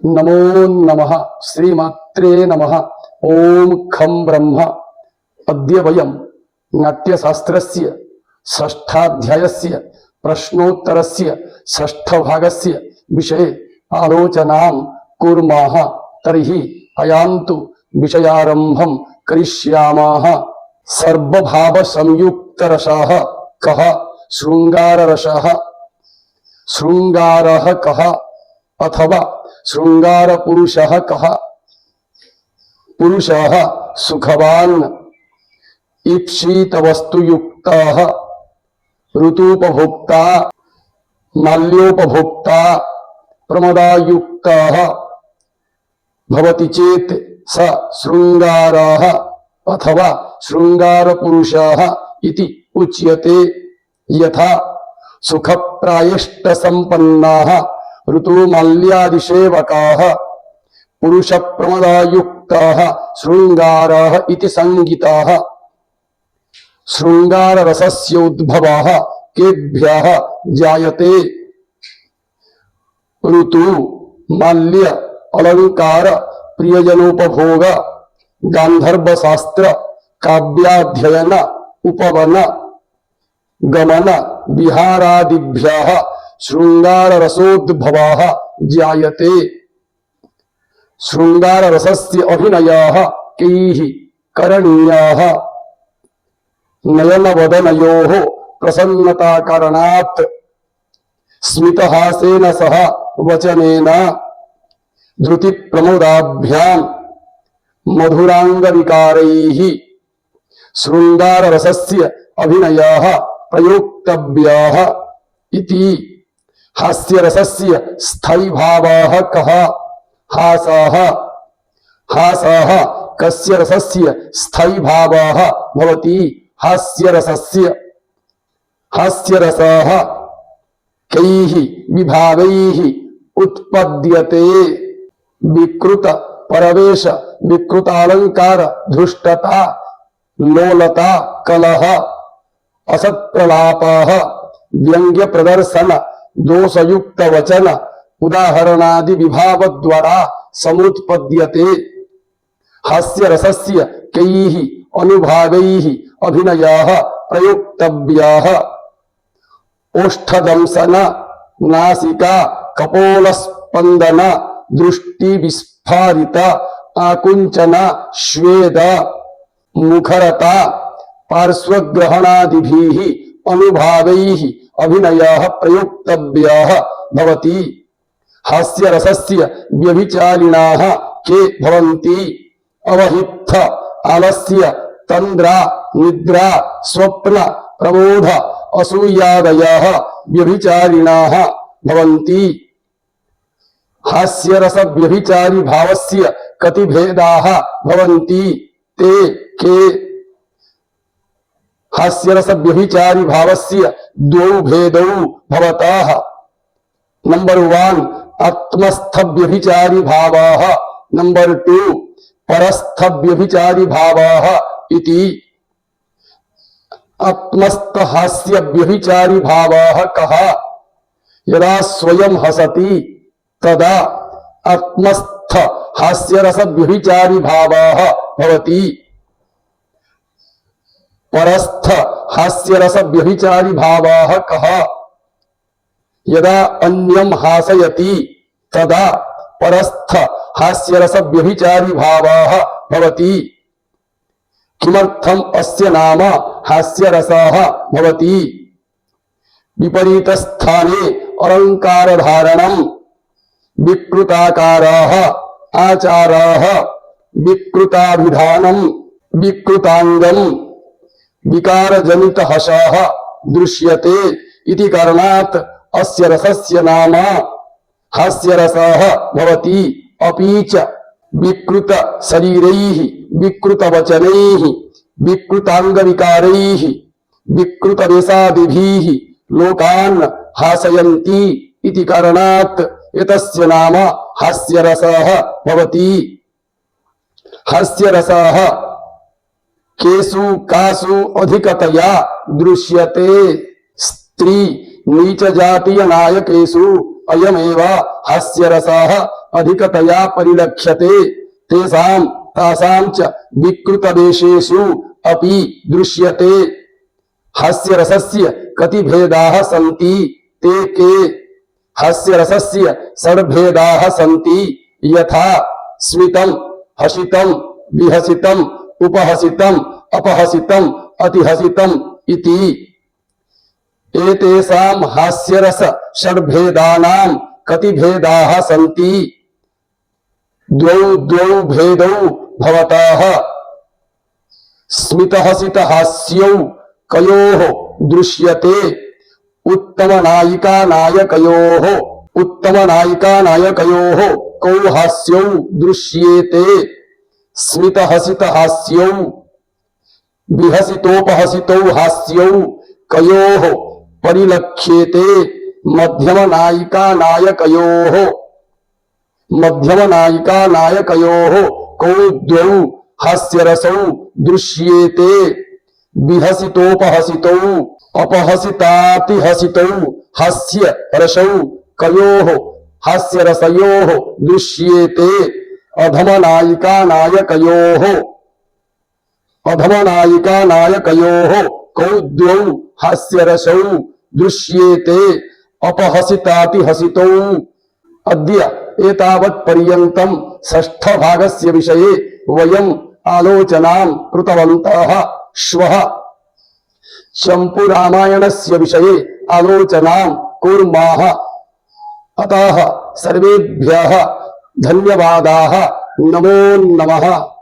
नमो नमः श्रीमात्रे नमः। ओम खं ब्रह्म। अद्य वयं नाट्यशास्त्रस्य षष्ठाध्यायस्य प्रश्नोत्तरस्य षष्ठभागस्य विषये आलोचनां कुर्मः। तर्हि अयान्तु विषयारम्भं करिष्यामः। सर्वभाव संयुक्तरसः कः? शृंगाररसः। शृंगारः कः अथवा शृंगार पुरुषः कः? पुरुषः सुखवान्, ईप्सित वस्तुयुक्तः, ऋतुपभोक्ता, माल्योपभोक्ता, प्रमदायुक्तः भवति चेत् स शृंगारः अथवा शृंगार पुरुषः इति उच्यते। यथा सुखप्रायष्ट संपन्नाः ऋतुमाल्यादिसेवकाः पुरुष प्रमदायुक्ताः शृंगारः इति संज्ञिताः। शृंगार रसस्य उद्भवः केभ्यः जायते? ऋतु, माल्य, अलंकार, प्रियजनोपभोग, गांधर्व शास्त्र, काव्याध्ययन, उपवन, गमन, विहारादिभ्यः शृंगार रसोद्भवः जायते। शृंगार रसस्य अभिनयः कैः करणीयः? नयनवदनयोः प्रसन्नता कारणात्, स्मितहासेन सह वचनेन, धृति प्रमोदाभ्यां, मधुरांगविकारैः शृंगार रसस्य अभिनयः प्रयोक्तव्यः इति। हास्य रसस्य स्थायी भावः कः? हासः। हासः कस्य रसस्य स्थायी भावः भवति? हास्य रसस्य। हास्य रसः कैः विभागैः उत्पद्यते? विकृत परवेश, विकृतालंकार, धृष्टता, लोलता, कलह, असत्प्रलापः, व्यंग्य प्रदर्शन, दोषयुक्त वचन, उदाहरणादि विभाव द्वारा समुत्पद्यते। हास्य रसस्य कैः अनुभागैः अभिनयः प्रयोक्तव्यः? ओष्ठदंसन, नासिका कपोलस्पंदन, दृष्टि विस्फारित, आकुंचन, स्वेद, मुखरता, पार्श्वग्रहणादिभिः अनुभावैः अभिनयः प्रयोक्तव्यः भवति। हास्य रसस्य व्यभिचारिणाः के भवन्ति? अवहित्थ, आलस्य, तंद्रा, निद्रा, स्वप्न, प्रबोध, असूयादयः व्यभिचारिणाः भवन्ति। हास्य रस व्यभिचारी भावस्य कति भेदाः भवन्ति? ते के? हास्य रस व्यभिचारी भावस्य द्वौ भेदौ भवतः। नंबर 1 आत्मस्थ व्यभिचारी भावः, नंबर 2 परस्थ व्यभिचारी भावः इति। आत्मस्थ हास्य व्यभिचारी भावः कः? यदा स्वयं हसति तदा आत्मस्थ हास्य रस व्यभिचारी भावः भवति। परस्थ हास्य रस व्यभिचारी भावः कः? यदा अन्यं हासयति तदा परस्थ हास्य रस व्यभिचारी भावः भवति। किमर्थम अस्य नाम हास्य रसः भवति? विपरीत स्थाने अलंकार धारणं, विकृताकारः आचारः, विकृताभिधानं, विकृतांगं, विकारजनित हसः दृश्यते इति कारणात् अस्य रसस्य नाम हास्य रसः भवति। अपि च विकृत शरीरैः, विकृत वचनैः, विकृतांग विकारैः, विकृत वेशादिभिः लोकान् हासयन्ति इति कारणात् एतस्य नाम हास्य रसः भवति। हास्य रसः केषु कासु अधिकतया दृश्यते? स्त्री नीच जातीय नायकेषु अयमेव हास्य रसः अधिकतया परिलक्ष्यते तेषां तासां च विकृतवेषेषु अपि दृश्यते हास्यरसस्य कति भेदाः सन्ति ते के हास्यरसस्य षड्भेदाः सन्ति यथा स्मितं हसितं विहसितं उपहसितं अपहसितं अतिहसितं इति एतेषां हास्यरस षड्भेदानां कति भेदाः सन्ति द्वौ द्वौ भेदौ भवतः स्मितहसित हास्यौ कयोः दृश्यते उत्तम नायिका नायकयोः कौ हास्यौ दृश्येते स्मितहसित हास्यौ विहसितोपहसितौ हास्यौ कयोः परिलक्ष्येते मध्यम नायिका नायकयोः कौ द्वौ हास्यरसौ दृश्येते विहसितोपहसितौ अपहसितातिहसितौ हास्य रसौ कयोः हास्यरसयोः दृश्येते अधम नायिका नायकयोः कौ द्वौ हास्यरसौ दृश्येते अपहसितातिहसितौ। अद्य एतावत् पर्यन्तं षष्ठ भागस्य विषये वयम् आलोचनां कृतवन्तः। श्वः चम्पूरामायणस्य विषये आलोचनां कुर्मः। अतः सर्वेभ्यः धन्यवादाः। नमो नमः।